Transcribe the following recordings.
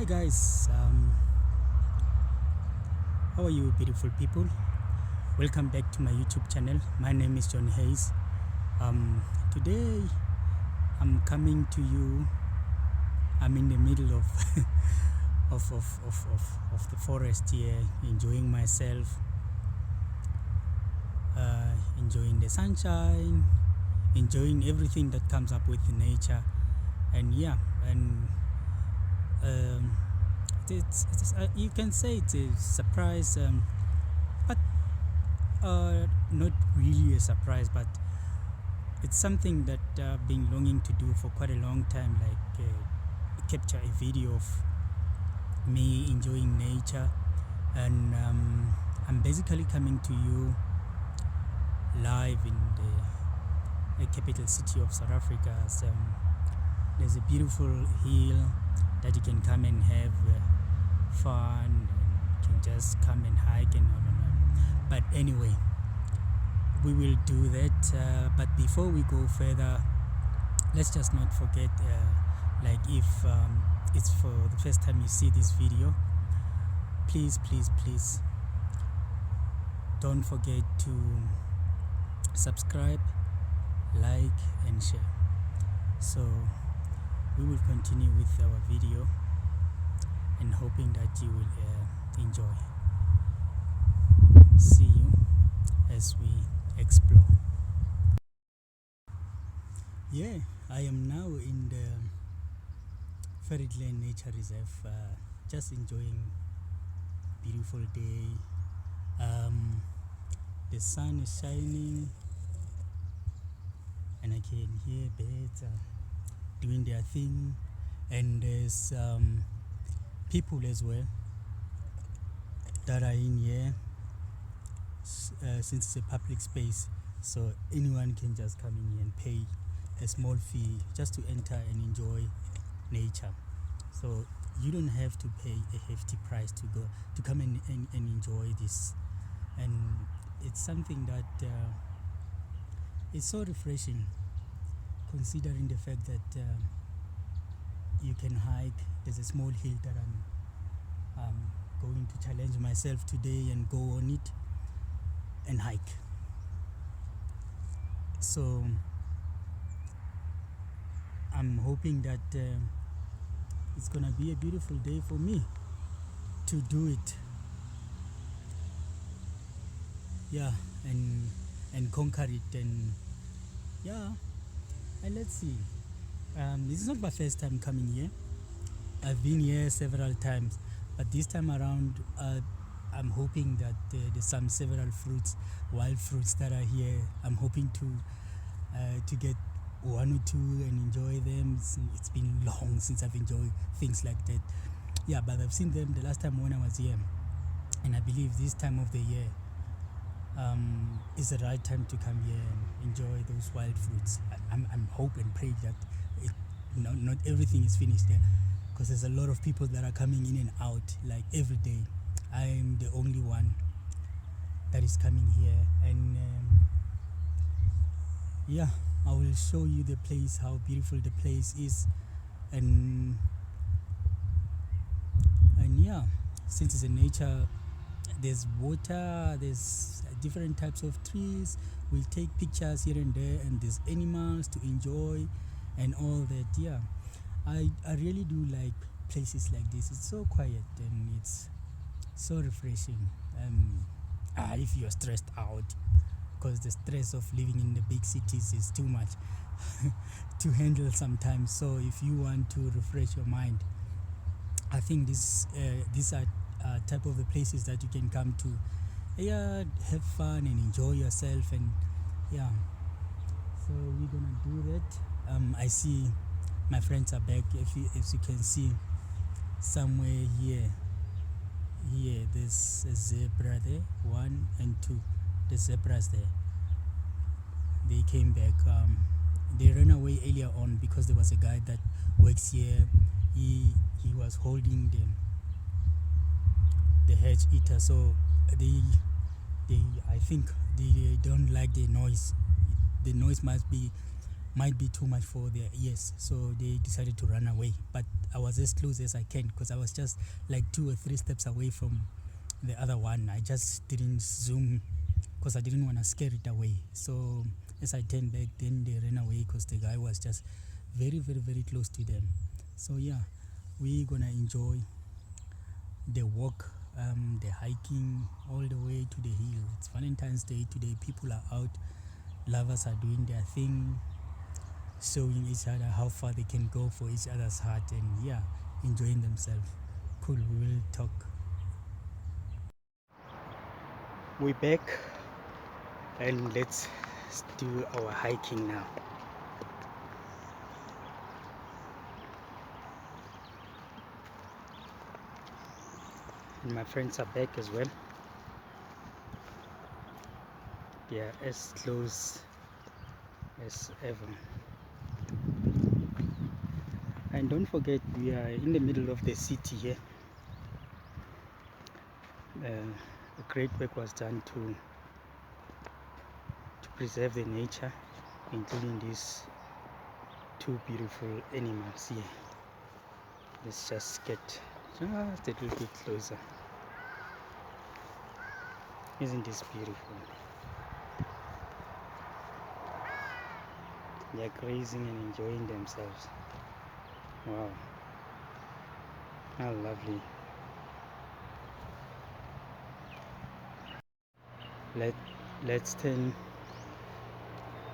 Hi guys, how are you beautiful people? Welcome back to my YouTube channel. My name is John Hayes. Today I'm coming to you. I'm in the middle of of the forest here, enjoying myself, enjoying the sunshine, enjoying everything that comes up with nature, and you can say it's a surprise, but not really a surprise, but it's something that I've been longing to do for quite a long time, like capture a video of me enjoying nature. And I'm basically coming to you live in the capital city of South Africa. There's a beautiful hill that you can come and have fun, and you can just come and hike and all. But anyway, we will do that, but before we go further, let's just not forget, like if it's for the first time you see this video, please don't forget to subscribe, like and share. So we will continue with our video and hoping that you will enjoy. See you as we explore. Yeah, I am now in the Fairyland Nature Reserve, just enjoying beautiful day. The sun is shining and I can hear birds doing their thing, and there's people as well that are in here, since it's a public space, so anyone can just come in here and pay a small fee just to enter and enjoy nature. So you don't have to pay a hefty price to come and enjoy this, and it's something that is so refreshing, considering the fact that you can hike. There's a small hill that I'm going to challenge myself today and go on it and hike. So I'm hoping that it's gonna be a beautiful day for me to do it, and conquer it, and and let's see. This is not my first time coming here. I've been here several times, but this time around I'm hoping that there's some several wild fruits that are here. I'm hoping to get one or two and enjoy them. It's been long since I've enjoyed things like that. But I've seen them the last time when I was here, and I believe this time of the year is the right time to come here and enjoy those wild fruits. I'm hope and pray that not everything is finished there, because there's a lot of people that are coming in and out like every day. I'm the only one that is coming here, and I will show you the place, how beautiful the place is, and since it's a nature, there's water, there's different types of trees. We'll take pictures here and there, and there's animals to enjoy and all that. I really do like places like this. It's so quiet and it's so refreshing. If you're stressed out, because the stress of living in the big cities is too much to handle sometimes. So if you want to refresh your mind, I think these are type of the places that you can come to, have fun and enjoy yourself. And so we're gonna do that. I see my friends are back. If you can see somewhere here there's a zebra there, 1 and 2. The zebras there, they came back. They ran away earlier on because there was a guy that works here. He was holding them, the hedge eater, so they I think they don't like the noise. The noise must be might be too much for their ears, so they decided to run away. But I was as close as I can because I was just like 2 or 3 steps away from the other one. I just didn't zoom because I didn't want to scare it away. So as I turned back, then they ran away because the guy was just very, very, very close to them. So yeah, we're gonna enjoy the walk, the hiking all the way to the hill. It's Valentine's Day today. People are out, lovers are doing their thing, showing each other how far they can go for each other's heart, and yeah, enjoying themselves. Cool, we will talk. We're back and let's do our hiking now. And my friends are back as well. They are as close as ever. And don't forget, we are in the middle of the city here. A great work was done to preserve the nature, including these two beautiful animals here. Let's just get just a little bit closer. Isn't this beautiful? They are grazing and enjoying themselves. Wow, how lovely. Let's turn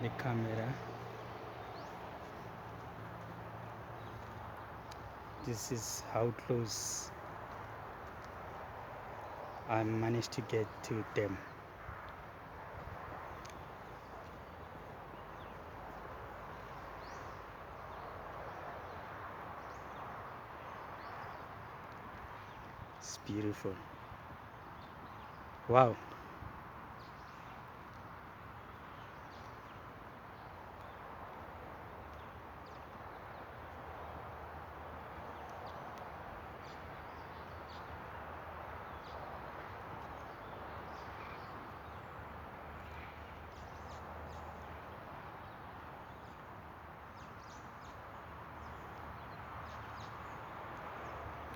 the camera. This is how close I managed to get to them. It's beautiful. Wow.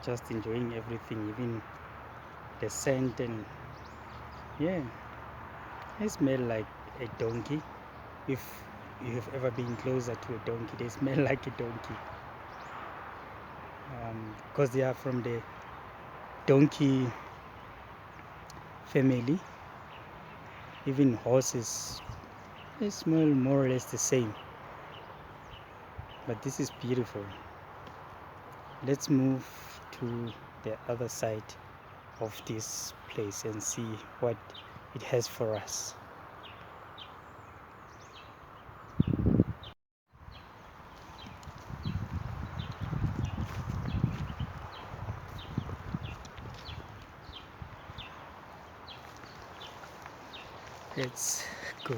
Just enjoying everything, even the scent, and yeah, they smell like a donkey. If you have ever been closer to a donkey, they smell like a donkey, because they are from the donkey family. Even horses, they smell more or less the same, but this is beautiful. Let's move to the other side of this place and see what it has for us. Let's go.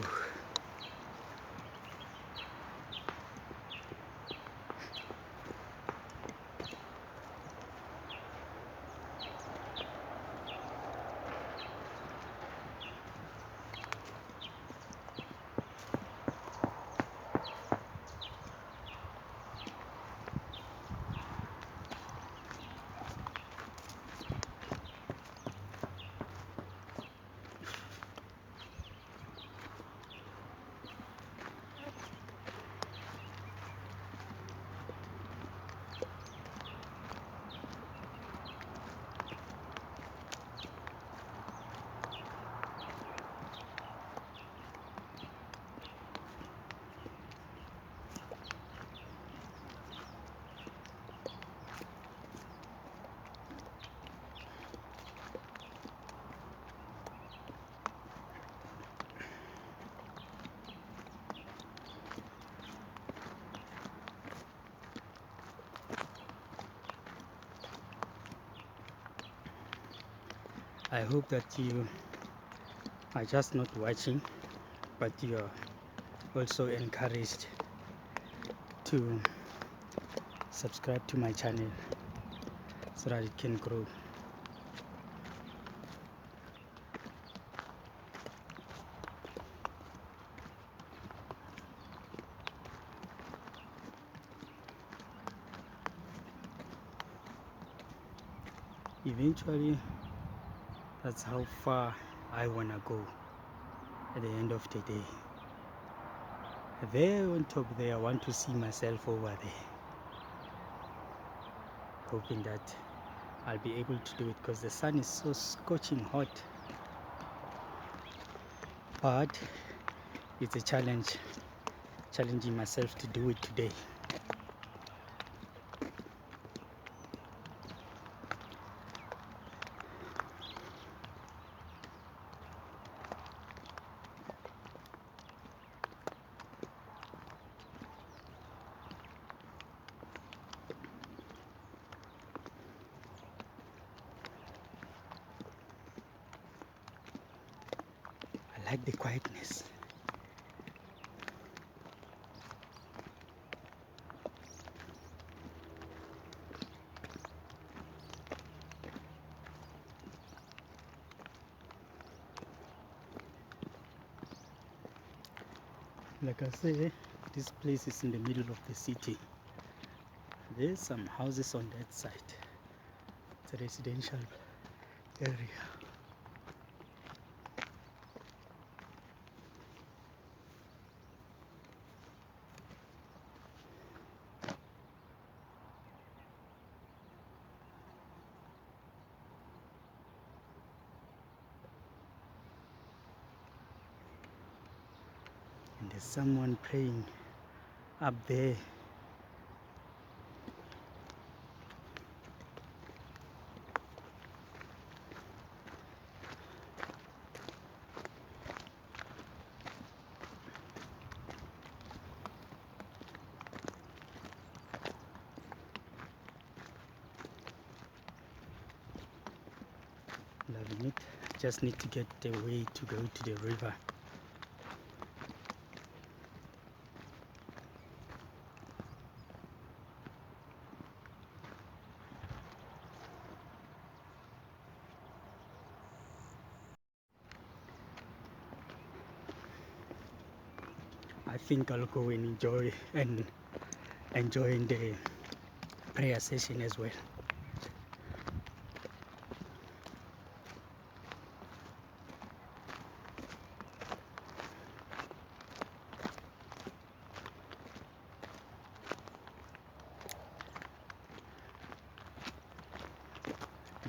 I hope that you are just not watching, but you are also encouraged to subscribe to my channel so that it can grow. eventually that's how far I wanna go at the end of the day. There on top there, I want to see myself over there, hoping that I'll be able to do it because the sun is so scorching hot. But it's a challenge, challenging myself to do it today. I like the quietness. Like I say, this place is in the middle of the city. There's some houses on that side. It's a residential area. And there's someone praying up there. Loving it. Just need to get the way to go to the river. I think I'll go and enjoy the prayer session as well.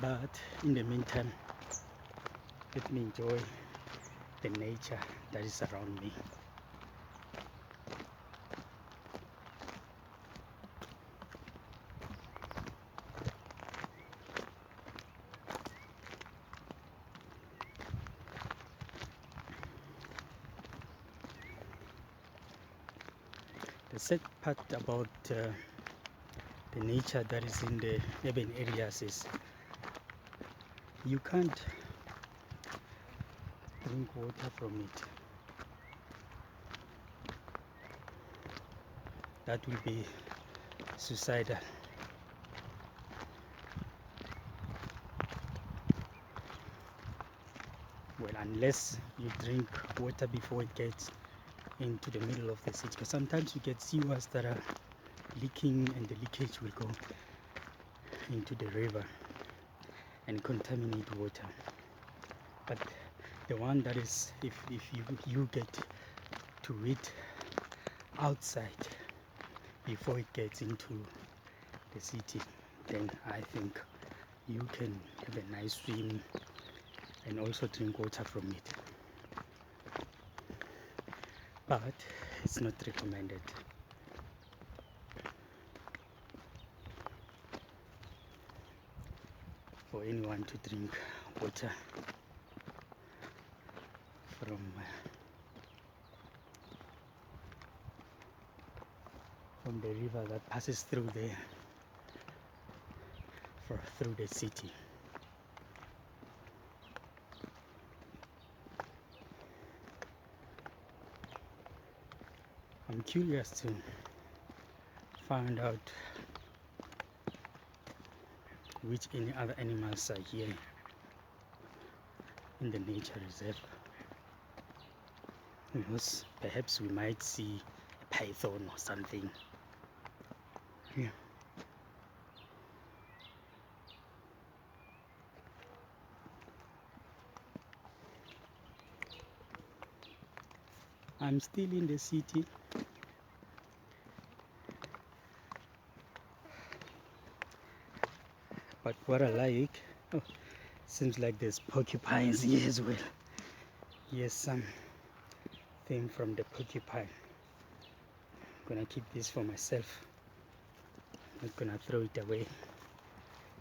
But in the meantime, let me enjoy the nature that is around me. The sad part about the nature that is in the urban areas is you can't drink water from it. That will be suicidal. Well, unless you drink water before it gets into the middle of the city, because sometimes you get sewers that are leaking and the leakage will go into the river and contaminate water. But the one that is, if you get to it outside before it gets into the city, then I think you can have a nice swim and also drink water from it. But it's not recommended. For anyone to drink water from the river that passes through through the city. I'm curious to find out which any other animals are here in the nature reserve. Because perhaps we might see a python or something. Yeah. I'm still in the city. But what I like, oh, seems like there's porcupines here as well. Here's some thing from the porcupine. I'm gonna keep this for myself. Not gonna throw it away.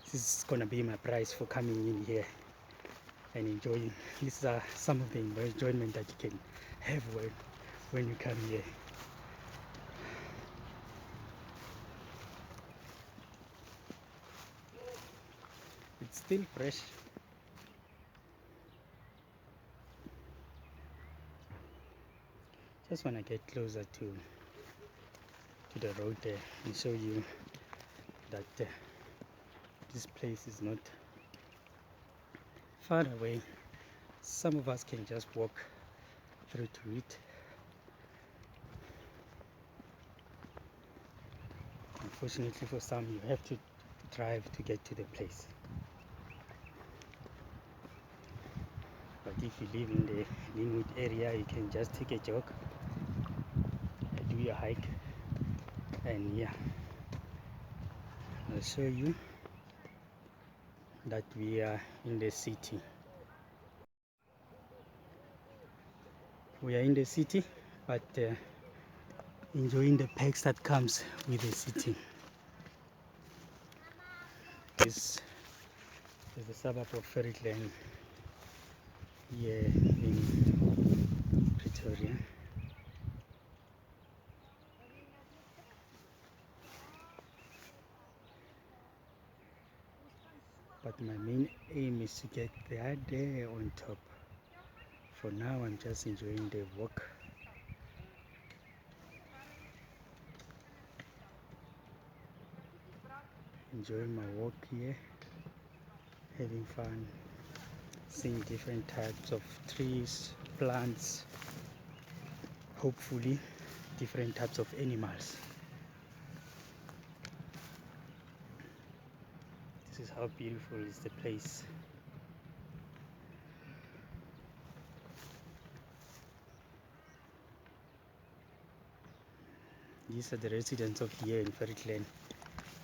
This is gonna be my prize for coming in here and enjoying. These are some of the enjoyment that you can have when you come here. It's still fresh. Just want to get closer to the road there and show you that this place is not far away. Some of us can just walk through to it. Unfortunately for some, you have to drive to get to the place. But if you live in the Linwood area, you can just take a jog, do your hike, and yeah, I'll show you that we are in the city. We are in the city, but enjoying the perks that comes with the city. This is the suburb of Ferryland here in Pretoria. But my main aim is to get there on top. For now, I'm just enjoying the walk. Enjoying my walk here, having fun, seeing different types of trees, plants, hopefully different types of animals. This is how beautiful is the place. These are the residents of here in Ferryland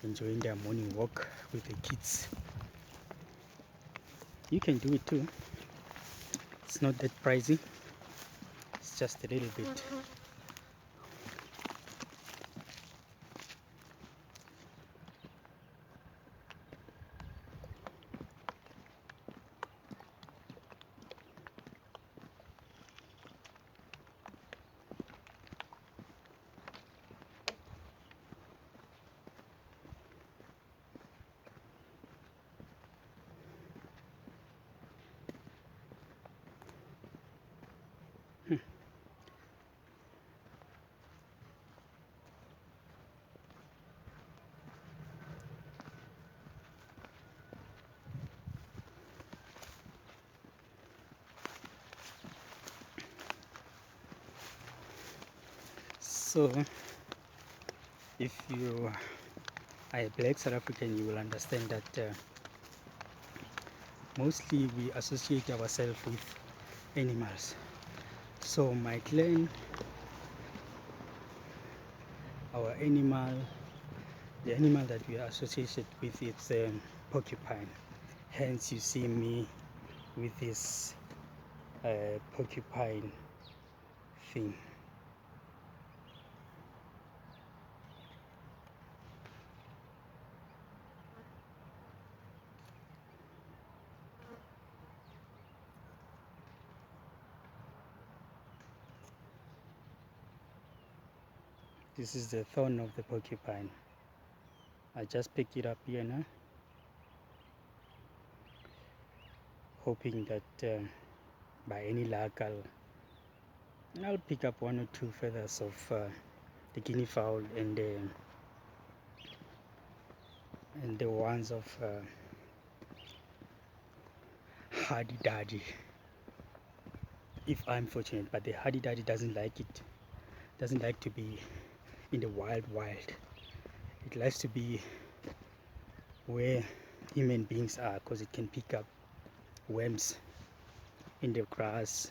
enjoying their morning walk with the kids. You can do it too. It's not that pricey. It's just a little bit. So, if you are a black South African, you will understand that mostly we associate ourselves with animals. So my clan, our animal, the animal that we are associated with is porcupine. Hence you see me with this porcupine thing. This is the thorn of the porcupine. I just picked it up here now, hoping that by any luck I'll pick up one or two feathers of the guinea fowl and the ones of hardy daddy, if I'm fortunate. But the hardy daddy doesn't like it, doesn't like to be in the wild. It likes to be where human beings are, because it can pick up worms in the grass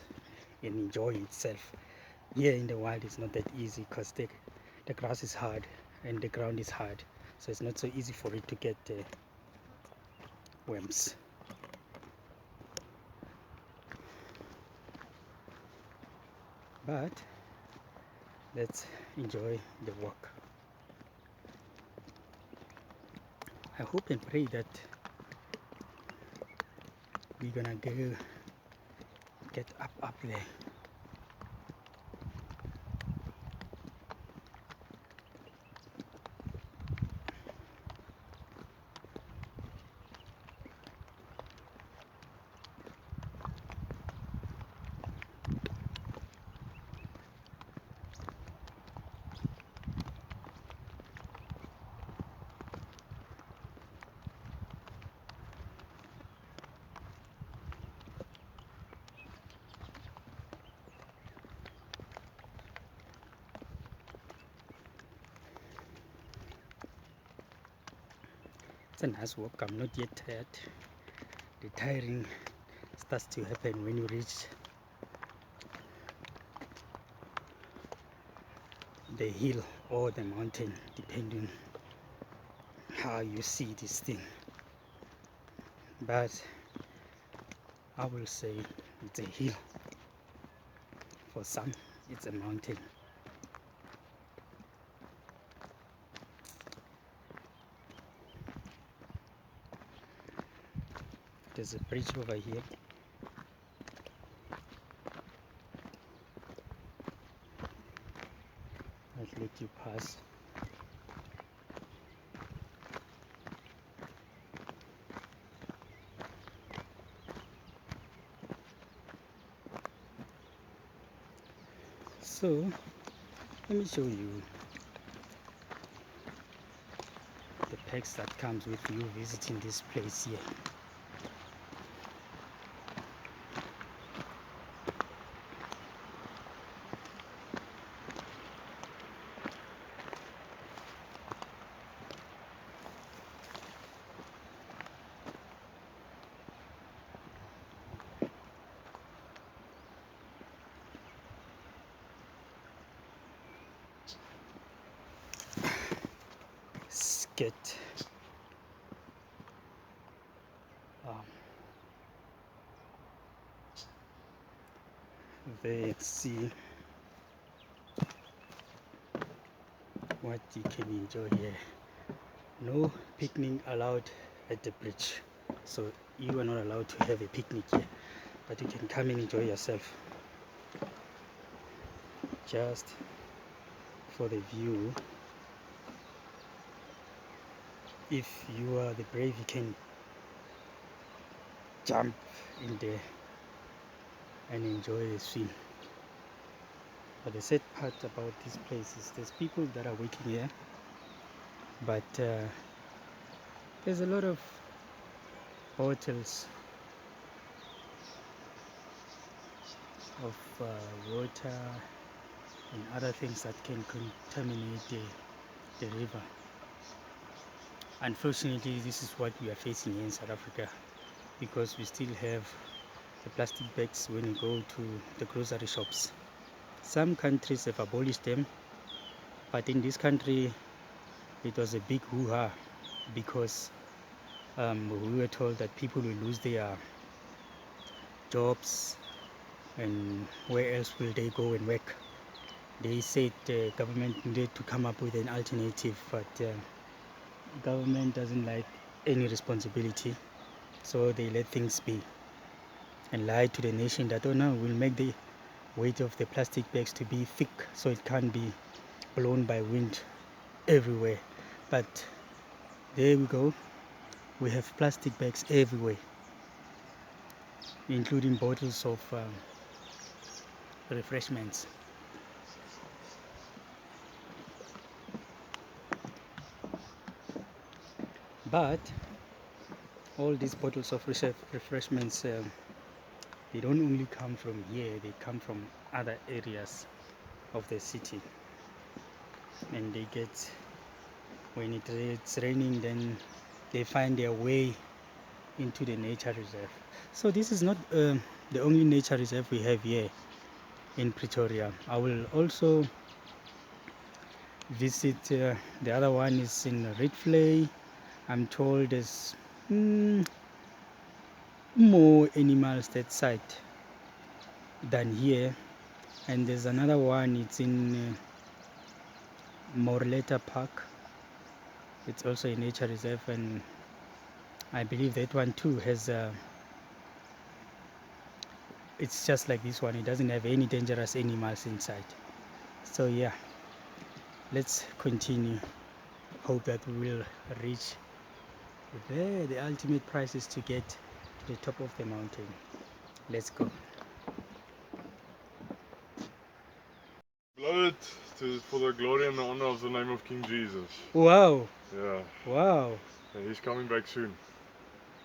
and enjoy itself. here in the wild it's not that easy because the grass is hard and the ground is hard, so it's not so easy for it to get worms. But let's enjoy the walk. I hope and pray that we're gonna get up there. It's a nice walk. I'm not yet tired. The tiring starts to happen when you reach the hill or the mountain, depending how you see this thing. But I will say it's a hill. For some, it's a mountain. There's a bridge over here. I'll let you pass. So let me show you the perks that comes with you visiting this place here. Get there, see what you can enjoy here. No picnic allowed at the bridge, so you are not allowed to have a picnic here, but you can come and enjoy yourself just for the view. If you are the brave, you can jump in there and enjoy the swim. But the sad part about this place is there's people that are working here, but there's a lot of bottles of water and other things that can contaminate the river. Unfortunately, this is what we are facing here in South Africa, because we still have the plastic bags when you go to the grocery shops. Some countries have abolished them, but in this country it was a big hoo-ha, because we were told that people will lose their jobs, and where else will they go and work? They said the government needed to come up with an alternative, but government doesn't like any responsibility, so they let things be and lie to the nation that, oh no, we'll make the weight of the plastic bags to be thick so it can't be blown by wind everywhere. But there we go, we have plastic bags everywhere, including bottles of refreshments. But all these bottles of refreshments, they don't only come from here, they come from other areas of the city, and they get, when it's raining, then they find their way into the nature reserve. So this is not the only nature reserve we have here in Pretoria. I will also visit the other one is in Redflay. I'm told there's more animals that side than here, and there's another one, it's in Morletta Park. It's also a nature reserve, and I believe that one too has it's just like this one, it doesn't have any dangerous animals inside. So yeah, let's continue. Hope that we will reach there. The ultimate prize is to get to the top of the mountain. Let's go. Blow it for the glory and the honor of the name of King Jesus. Wow. Yeah. Wow. Yeah, he's coming back soon.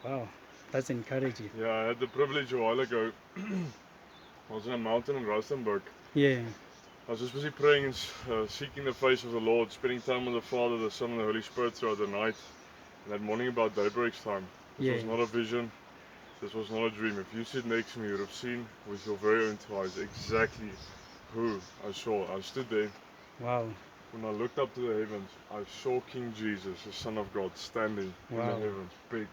Wow, that's encouraging. Yeah, I had the privilege a while ago. I was in a mountain in Rustenburg. Yeah. I was just busy praying and seeking the face of the Lord, spending time with the Father, the Son, and the Holy Spirit throughout the night. And that morning about daybreak's time, this was not a vision, this was not a dream. If you sit next to me, you would have seen with your very own two eyes exactly who I saw. I stood there. Wow. When I looked up to the heavens, I saw King Jesus, the Son of God, standing in the heavens, big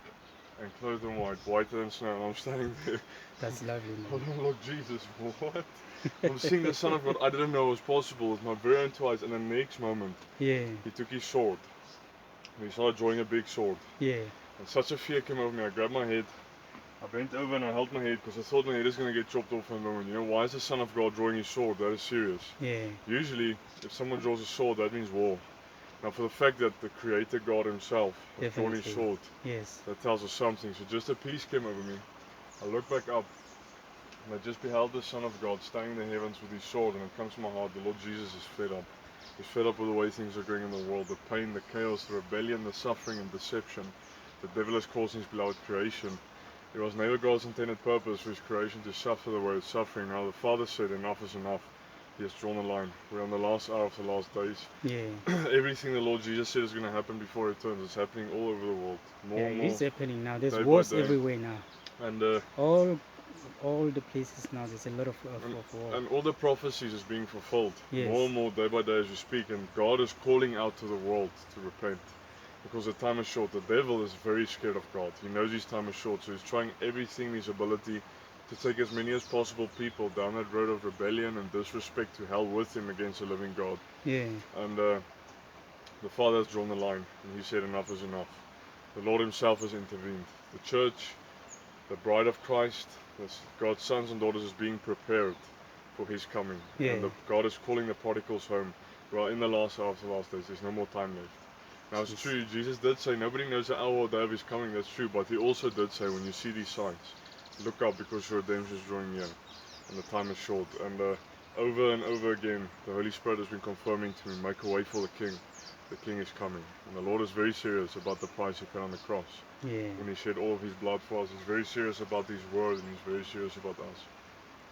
and clothed in white, whiter than snow. And I'm standing there. That's lovely, man. Oh Lord Jesus, what? I'm seeing the Son of God. I didn't know it was possible with my very own two eyes. And the next moment, Yeah. he took his sword. And he started drawing a big sword. Yeah. And such a fear came over me. I grabbed my head. I bent over and I held my head because I thought my head is going to get chopped off in a moment. You know, why is the Son of God drawing his sword? That is serious. Yeah. Usually, if someone draws a sword, that means war. Now, for the fact that the Creator God Himself has drawn His sword, yes, that tells us something. So just a peace came over me. I looked back up, and I just beheld the Son of God standing in the heavens with His sword, and it comes to my heart, the Lord Jesus is fed up. He's fed up with the way things are going in the world, the pain, the chaos, the rebellion, the suffering and deception the devil has caused in His beloved creation. It was never God's intended purpose for His creation to suffer the way it's suffering. Now the Father said, enough is enough. He has drawn a line. We're on the last hour of the last days. Yeah. Everything the Lord Jesus said is going to happen before it turns. It's happening all over the world. More and more. It's happening now. There's wars everywhere now. And all the places now. There's a lot of war. And all the prophecies is being fulfilled. Yes. More and more day by day as we speak. And God is calling out to the world to repent. Because the time is short. The devil is very scared of God. He knows his time is short, so he's trying everything in his ability to take as many as possible people down that road of rebellion and disrespect to hell with him against the living God. Yeah. And the Father has drawn the line, and He said enough is enough. The Lord Himself has intervened. The church, the bride of Christ, God's sons and daughters is being prepared for His coming. Yeah. And God is calling the prodigals home. Well, in the last hour of the last days, there's no more time left. Now it's true, Jesus did say nobody knows the hour or day of His coming, that's true, but He also did say when you see these signs, look up because your redemption is drawing near and the time is short. And over and over again, the Holy Spirit has been confirming to me, make a way for the King. The King is coming. And the Lord is very serious about the price He paid on the cross. Yeah. When He shed all of His blood for us, He's very serious about His word and He's very serious about us.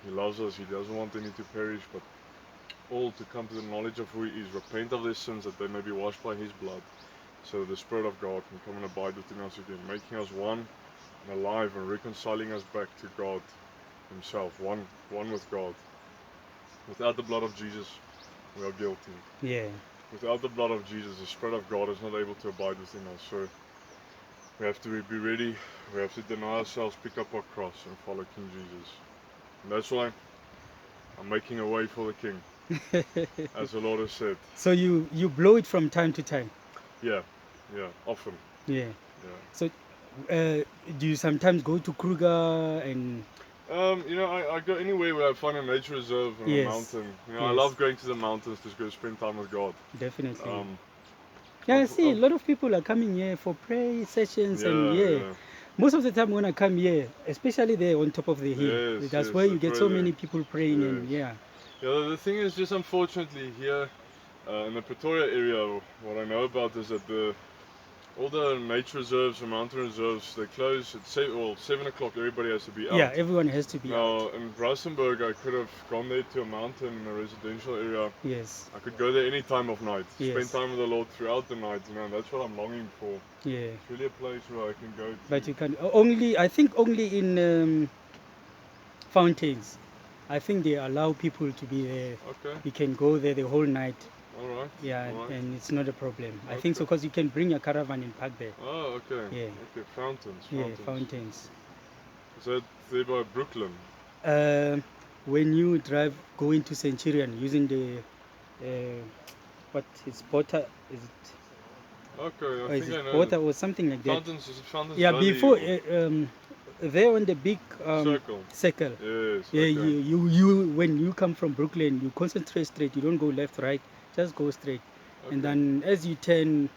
He loves us, He doesn't want any to perish, but all to come to the knowledge of who He is, repent of their sins that they may be washed by His blood, so that the Spirit of God can come and abide within us again, making us one and alive and reconciling us back to God Himself, one with God. Without the blood of Jesus, we are guilty. Yeah. Without the blood of Jesus, the Spirit of God is not able to abide within us. So we have to be ready, we have to deny ourselves, pick up our cross and follow King Jesus. And that's why I'm making a way for the King, as the Lord has said. So you blow it from time to time? Yeah, often. Yeah. So do you sometimes go to Kruger and... You know, I go anywhere where I find a nature reserve and a mountain. You know, I love going to the mountains to go spend time with God. Definitely. I see a lot of people are coming here for prayer sessions, and most of the time when I come here, especially there on top of the hill, that's where you get so many people praying. And the thing is, just unfortunately here in the Pretoria area, what I know about is that all the nature reserves and mountain reserves, they close at 7 o'clock. Everybody has to be out. Yeah, everyone has to be out. Now, in Rustenburg, I could have gone there to a mountain in a residential area. Yes. I could go there any time of night. Spend time with the Lord throughout the night. You know, and that's what I'm longing for. Yeah. It's really a place where I can go to. But you can only, I think only in Fountains. I think they allow people to be there. Okay. You can go there the whole night. All right. Yeah, All right. and it's not a problem. I think so Okay. because you can bring your caravan and park there. Oh, okay. Yeah. Okay. Fountains. Yeah, Fountains. fountains. Is that there by Brooklyn? When you drive going to Centurion using the what is Bota? Is it? Okay, Or I is think I it know. Bota or something like that? Fountains is it Fountains Yeah, Valley before or there on the big Circle. circle. Yes. Yeah, Okay. you when you come from Brooklyn, you concentrate straight. You don't go left, right. Just go straight. And Okay. then as you turn,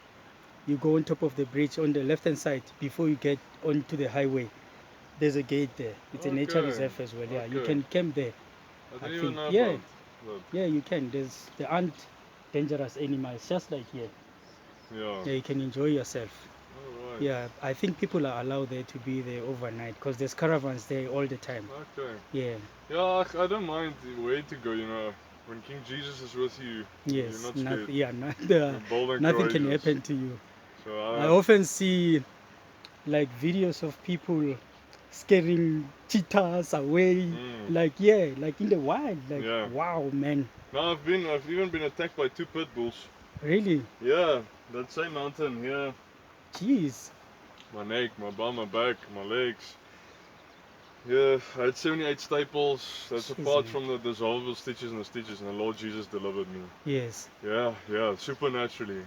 you go on top of the bridge on the left hand side before you get onto the highway. There's a gate there. It's a nature Okay. reserve as well. Yeah, you Okay. can camp there. I I didn't think. even know Yeah, about that. yeah, you can. There aren't dangerous animals, just like here. Yeah. Yeah, you can enjoy yourself. All right. Yeah, I think people are allowed there to be there overnight because there's caravans there all the time. Okay. Yeah. Yeah, I don't mind the way to go. You know, when King Jesus is with you, you're Yes. not scared. Yeah. You're bold and Nothing can courageous. happen to you. So I often see like videos of people scaring cheetahs away. Like like in the wild. Like Yeah. wow, man. No, I've even been attacked by 2 pit bulls. Really? Yeah, that same mountain here. Jeez. My neck, my bum, my back, my legs. Yeah, I had 78 staples. That's Jeez, apart man. from the dissolvable stitches and the stitches, and the Lord Jesus delivered me. Yes. Yeah, supernaturally.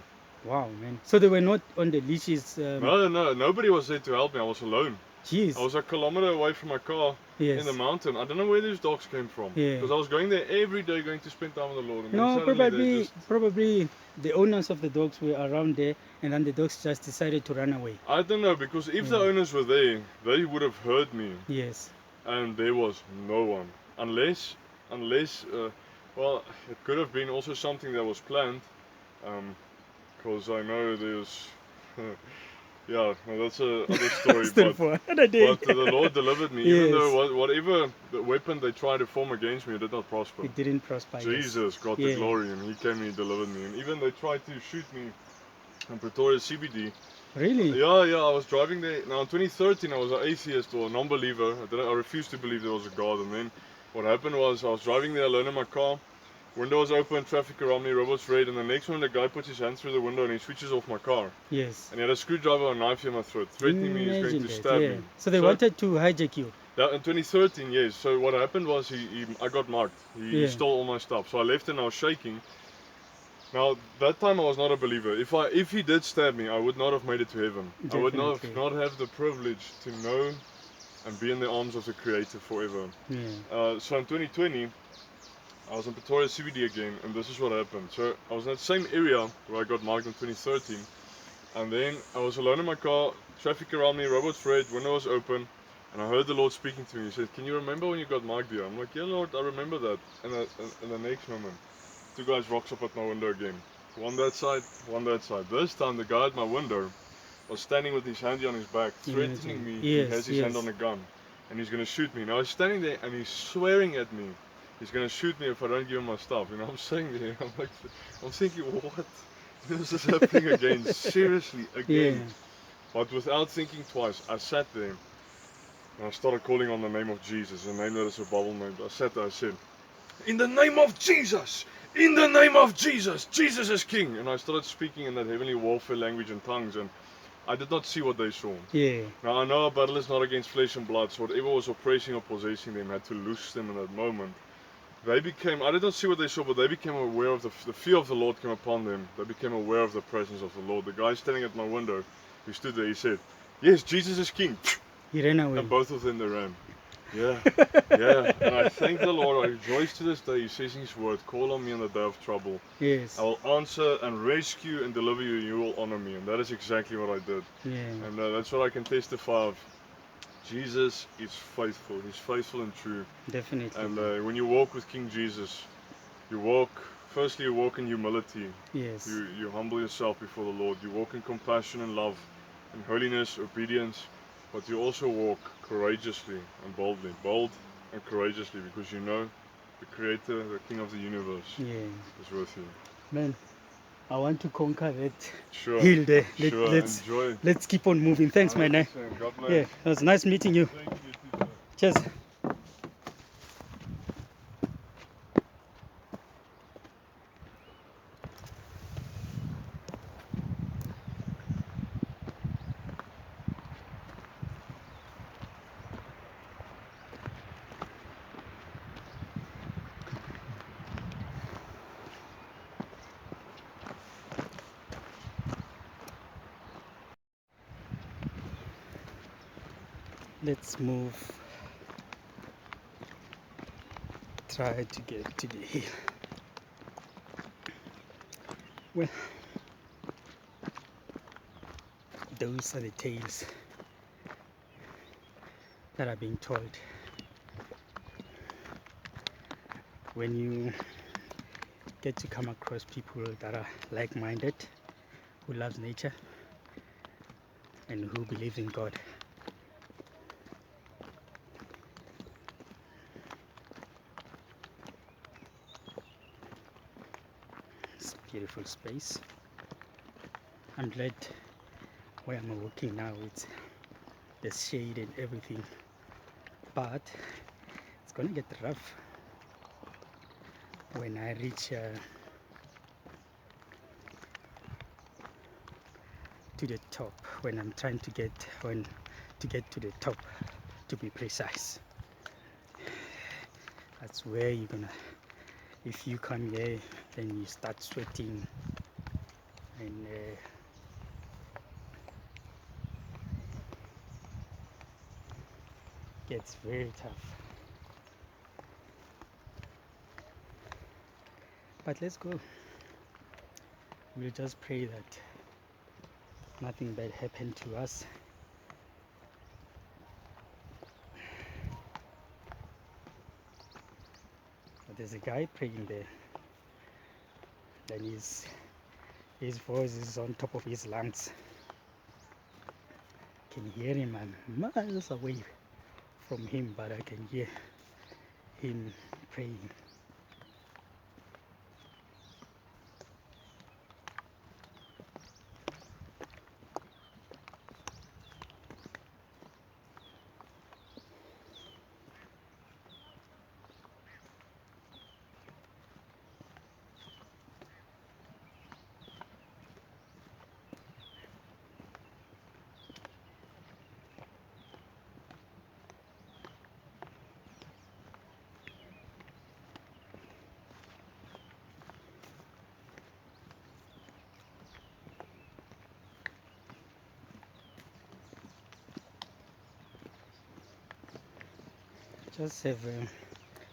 Wow, man. So they were not on the leashes. No, nobody was there to help me. I was alone. Jeez. I was a kilometer away from my car Yes. in the mountain. I don't know where these dogs came from. Yeah. Because I was going there every day, going to spend time with the Lord. And then No, suddenly they just... probably the owners of the dogs were around there, and then the dogs just decided to run away. I don't know, because if the owners were there, they would have heard me. Yes. And there was no one. Unless, well, it could have been also something that was planned. Because I know there's... yeah, no, that's another story. Still for another day. But the Lord delivered me, even Yes. though whatever the weapon they tried to form against me, it did not prosper. It didn't prosper. Jesus got the glory, and He came and He delivered me. And even they tried to shoot me in Pretoria CBD. Really? Yeah, I was driving there. Now in 2013 I was an atheist or a non-believer. I refused to believe there was a God. And then what happened was I was driving there alone in my car. Window was open, traffic around me, robots red, and the next moment the guy puts his hand through the window and he switches off my car. Yes. And he had a screwdriver and a knife in my throat, threatening me he's going to stab me. So they wanted to hijack you. Yeah, in 2013, yes. So what happened was I got marked. He stole all my stuff. So I left and I was shaking. Now that time I was not a believer. If he did stab me, I would not have made it to heaven. Definitely. I would not have the privilege to know and be in the arms of the Creator forever. Yeah. So in 2020, I was in Pretoria CBD again, and this is what happened. So I was in that same area where I got marked in 2013, and then I was alone in my car, traffic around me, robots red, window was open, and I heard the Lord speaking to me. He said, "Can you remember when you got marked here?" I'm like, "Yeah, Lord, I remember that." And in the next moment, 2 guys rocks up at my window again. One that side, one that side. This time the guy at my window was standing with his hand on his back, threatening me. He has his hand on a gun, and he's going to shoot me. Now he's standing there and he's swearing at me. He's going to shoot me if I don't give him my stuff. You know, I'm saying there, I'm thinking, what? This is happening again, seriously, again. Yeah. But without thinking twice, I sat there and I started calling on the name of Jesus, a name that is a Bible name. I sat there, I said, "In the name of Jesus! In the name of Jesus! Jesus is King!" And I started speaking in that heavenly warfare language and tongues, and I did not see what they saw. Yeah. Now I know our battle is not against flesh and blood, so whatever was oppressing or possessing them had to loose them in that moment. I did not see what they saw, but they became aware of the fear of the Lord came upon them. They became aware of the presence of the Lord. The guy standing at my window, he stood there, he said, "Yes, Jesus is King." He ran away. And both of them, they ran. Yeah, yeah. And I thank the Lord. I rejoice to this day. He says in His word, "Call on me in the day of trouble. Yes. I will answer and rescue and deliver you, and you will honor me." And that is exactly what I did. Yeah. And that's what I can testify of. Jesus is faithful. He's faithful and true. Definitely. And when you walk with King Jesus, you walk in humility. Yes. You humble yourself before the Lord. You walk in compassion and love, in holiness, obedience, but you also walk courageously and boldly. Bold and courageously, because you know the Creator, the King of the universe, is with you. Man, I want to conquer that Sure. hill there. Sure. Enjoy. Let's keep on moving. Thanks, man. God bless. Yeah, it was nice meeting you. Thank you, too, sir. Cheers. Let's move, try to get to the hill. Well, those are the tales that are being told when you get to come across people that are like-minded, who loves nature and who believe in God. It's a beautiful space. I'm glad where I'm walking now, it's the shade and everything, but it's gonna get rough when I reach to the top, when I'm trying to get to the top, to be precise. That's where you're gonna, if you come here, then you start sweating and gets very tough. But let's go. We'll just pray that nothing bad happened to us. But there's a guy praying there, and his voice is on top of his lungs. I can hear him. I'm miles away from him, but I can hear him praying.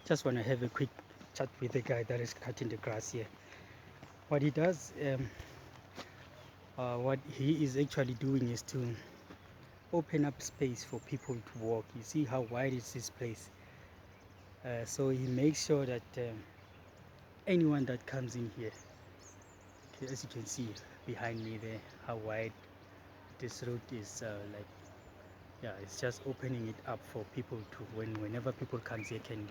Just want to have a quick chat with the guy that is cutting the grass here. What he does, what he is actually doing is to open up space for people to walk. You see how wide is this place? So he makes sure that anyone that comes in here, okay, as you can see behind me there, how wide this road is, like, yeah, it's just opening it up for people to, whenever people comes here, can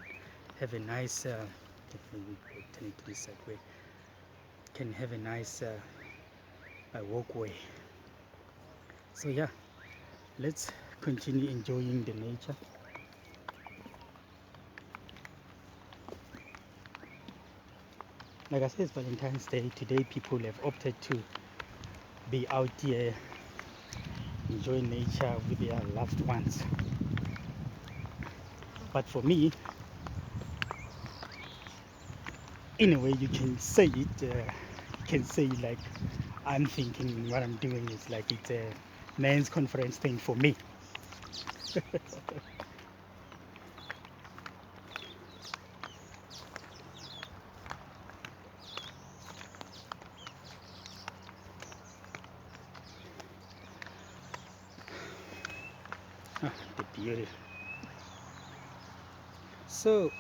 have a nice turn it to this side way, can have a nice walkway. So yeah, let's continue enjoying the nature. Like I said, it's Valentine's Day today. People have opted to be out here enjoying nature with their loved ones. But for me, in a way, you can say it. You can say like I'm thinking what I'm doing is like it's a men's conference thing for me. Ah, the beauty. So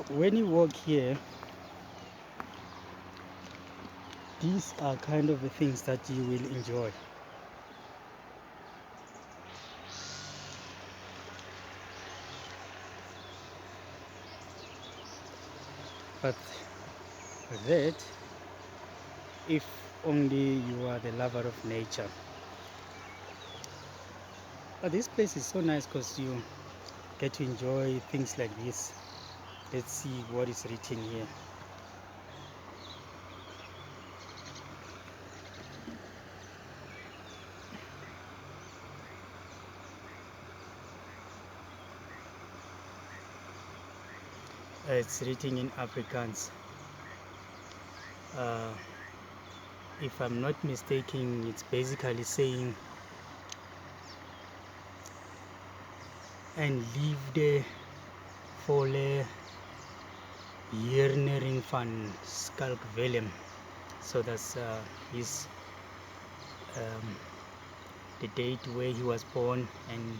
when you walk here, these are kind of the things that you will enjoy. But that, if only you are the lover of nature. But this place is so nice because you get to enjoy things like this. Let's see what is written here. It's written in Afrikaans. if I'm not mistaken, it's basically saying en liefde volle herinnering van Skalk Willem. So that's his the date where he was born and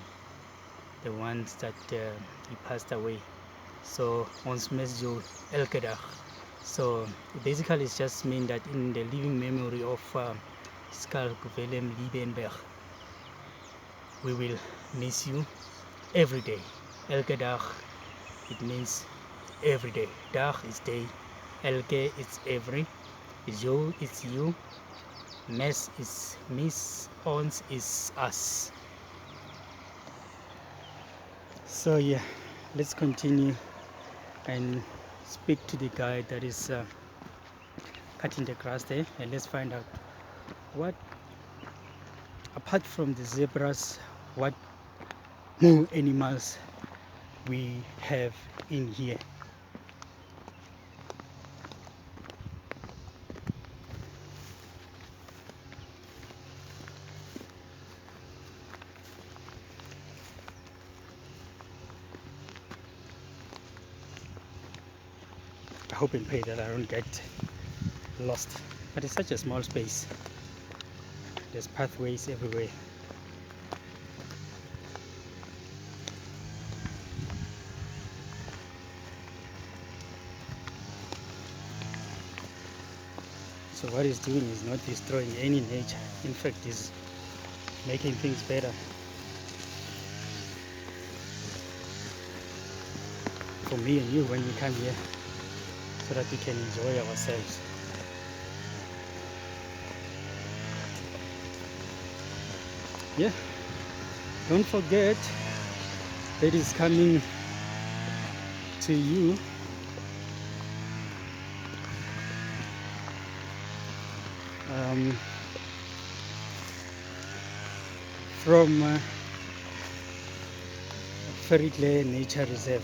the ones that he passed away. So ons mis jou elke dag. So basically it's just mean that in the living memory of Skalk Willem Liebenberg, we will miss you every day. Elke dag, it means every day. Dag is day, elke is every, jou is you, mes is miss, ons is us. So yeah, let's continue and speak to the guy that is cutting the grass there, and let's find out what, apart from the zebras, what more animals we have in here. I hope and pray that I don't get lost, but it's such a small space. There's pathways everywhere. So what he's doing is not destroying any nature. In fact, he's making things better for me and you when we come here, so that we can enjoy ourselves. Yeah, don't forget that is coming to you from Fairy Nature Reserve.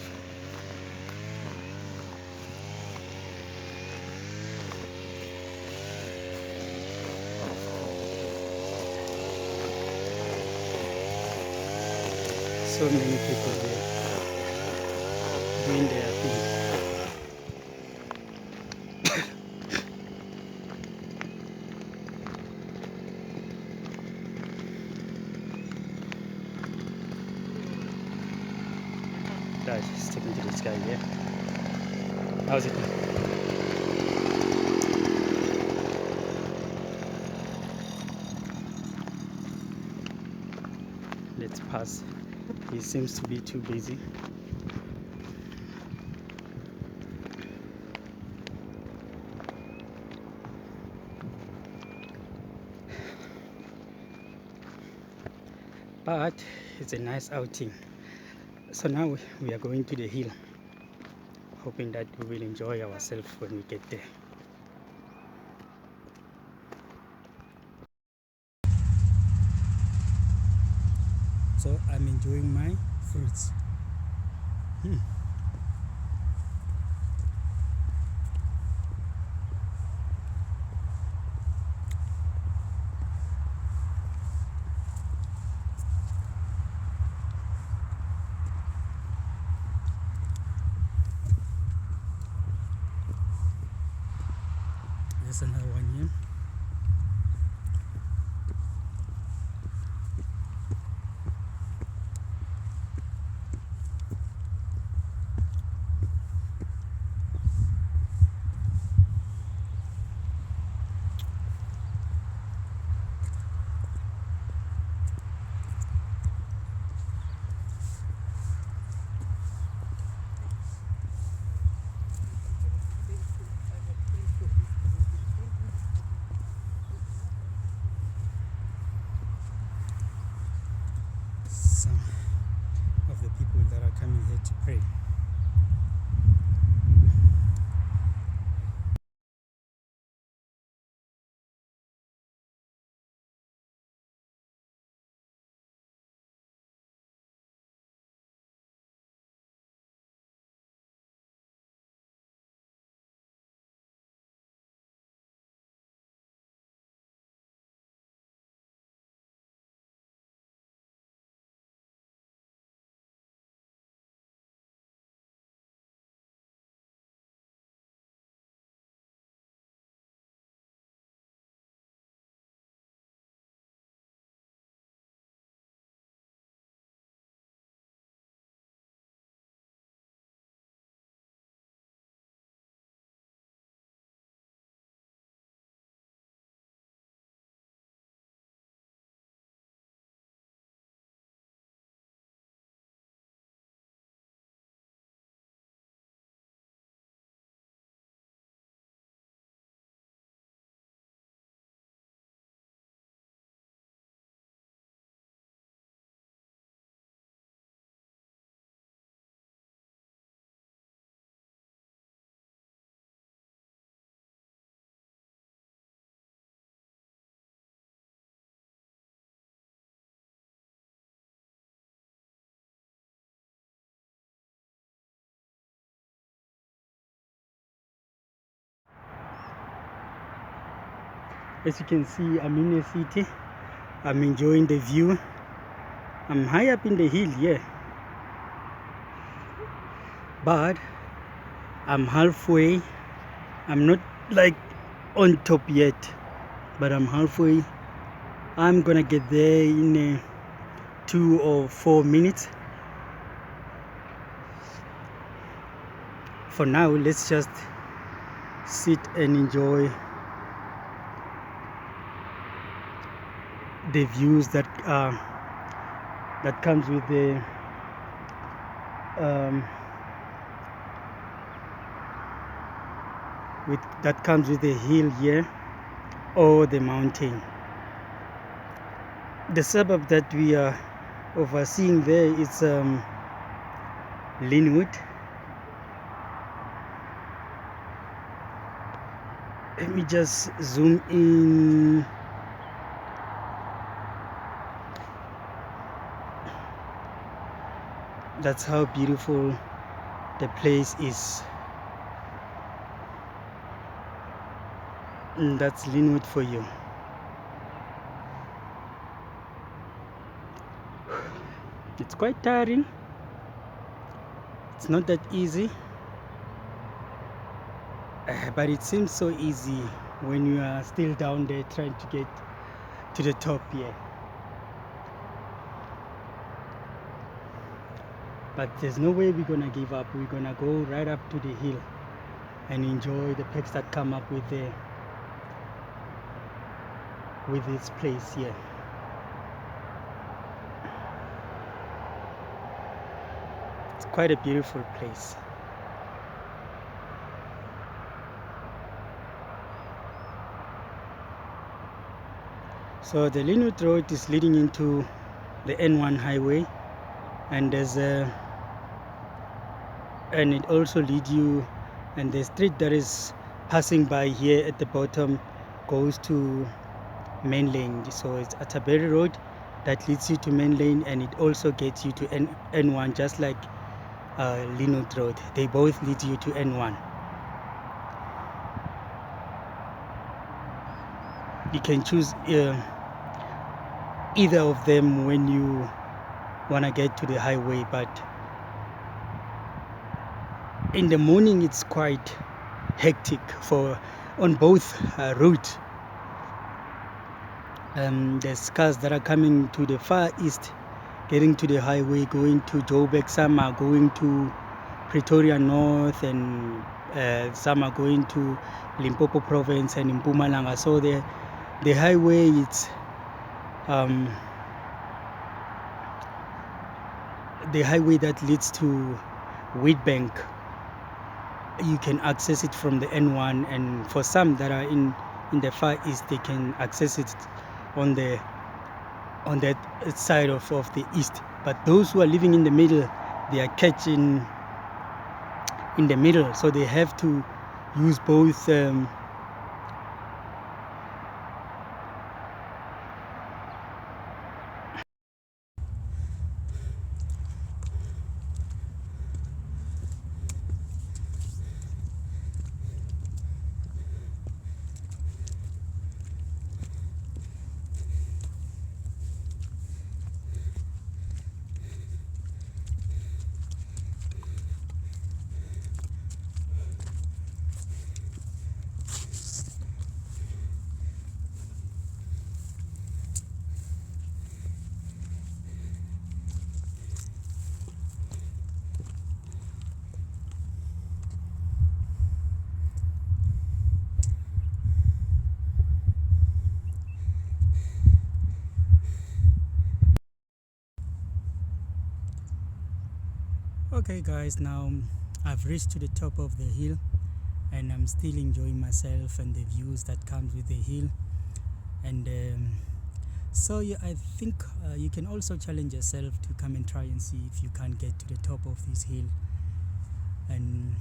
So many people there doing their thing. Guys, sticking to this guy here. How's it? Let's pass. He seems to be too busy. But it's a nice outing. So now we are going to the hill, hoping that we will enjoy ourselves when we get there. So I'm enjoying my fruits. There's another one here. Some of the people that are coming here to pray. As you can see, I'm in the city. I'm enjoying the view. I'm high up in the hill, yeah, but I'm halfway. I'm not like on top yet, but I'm halfway. I'm gonna get there in 2 or 4 minutes. For now, let's just sit and enjoy the views that comes with the hill here, or the mountain. The suburb that we are overseeing there is Linwood. Let me just zoom in. That's how beautiful the place is. And that's Linwood for you. It's quite tiring. It's not that easy, but it seems so easy when you are still down there trying to get to the top here. But there's no way we're gonna give up. We're gonna go right up to the hill and enjoy the perks that come up with this place here. It's quite a beautiful place. So the Linwood Road is leading into the N1 highway, and and it also leads you, and the street that is passing by here at the bottom goes to Main Lane. So it's Atterbury Road that leads you to Main Lane, and it also gets you to N1, just like Linwood Road. They both lead you to N1. You can choose either of them when you want to get to the highway, but in the morning it's quite hectic on both routes. There's cars that are coming to the far east, getting to the highway, going to Joburg. Some are going to Pretoria North, and some are going to Limpopo Province and Mpumalanga. So the highway, it's the highway that leads to Witbank. You can access it from the N1, and for some that are in the far east, they can access it on that side of the east. But those who are living in the middle, they are catching in the middle, so they have to use both Okay guys, now I've reached to the top of the hill, and I'm still enjoying myself and the views that comes with the hill. And so yeah, I think you can also challenge yourself to come and try and see if you can get to the top of this hill. And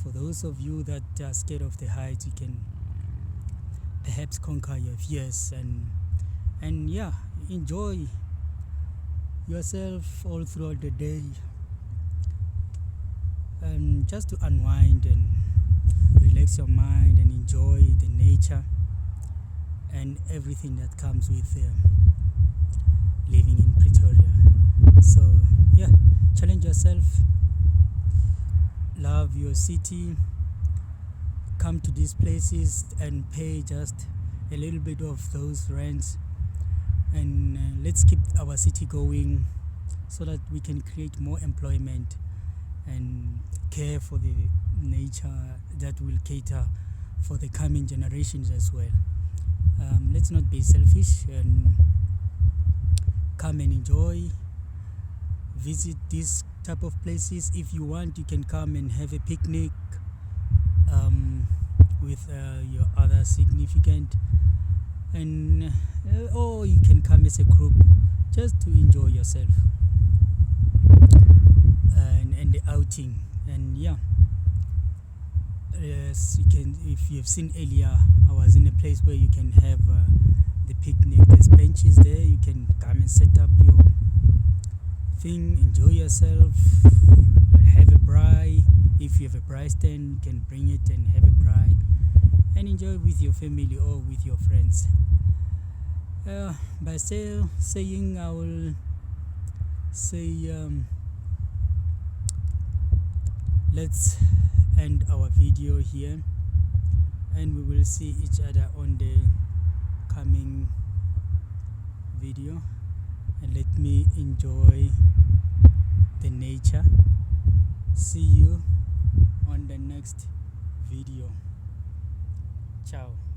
for those of you that are scared of the heights, you can perhaps conquer your fears and yeah, enjoy yourself all throughout the day, and just to unwind and relax your mind and enjoy the nature. and everything that comes with living in Pretoria. So yeah, challenge yourself, love your city, come to these places and pay just a little bit of those rents, and let's keep our city going so that we can create more employment and care for the nature that will cater for the coming generations as well. Let's not be selfish and come and enjoy, visit these type of places. If you want, you can come and have a picnic with your other significant, and or you can come as a group just to enjoy yourself and the outing. And yeah, yes, you can, if you've seen earlier, I was in a place where you can have the picnic. There's benches there, you can come and set up your thing, enjoy yourself, have a braai. If you have a braai stand, you can bring it and have a braai and enjoy with your family or with your friends. By saying, I will say let's end our video here, and we will see each other on the coming video. And let me enjoy the nature. See you on the next video. Ciao.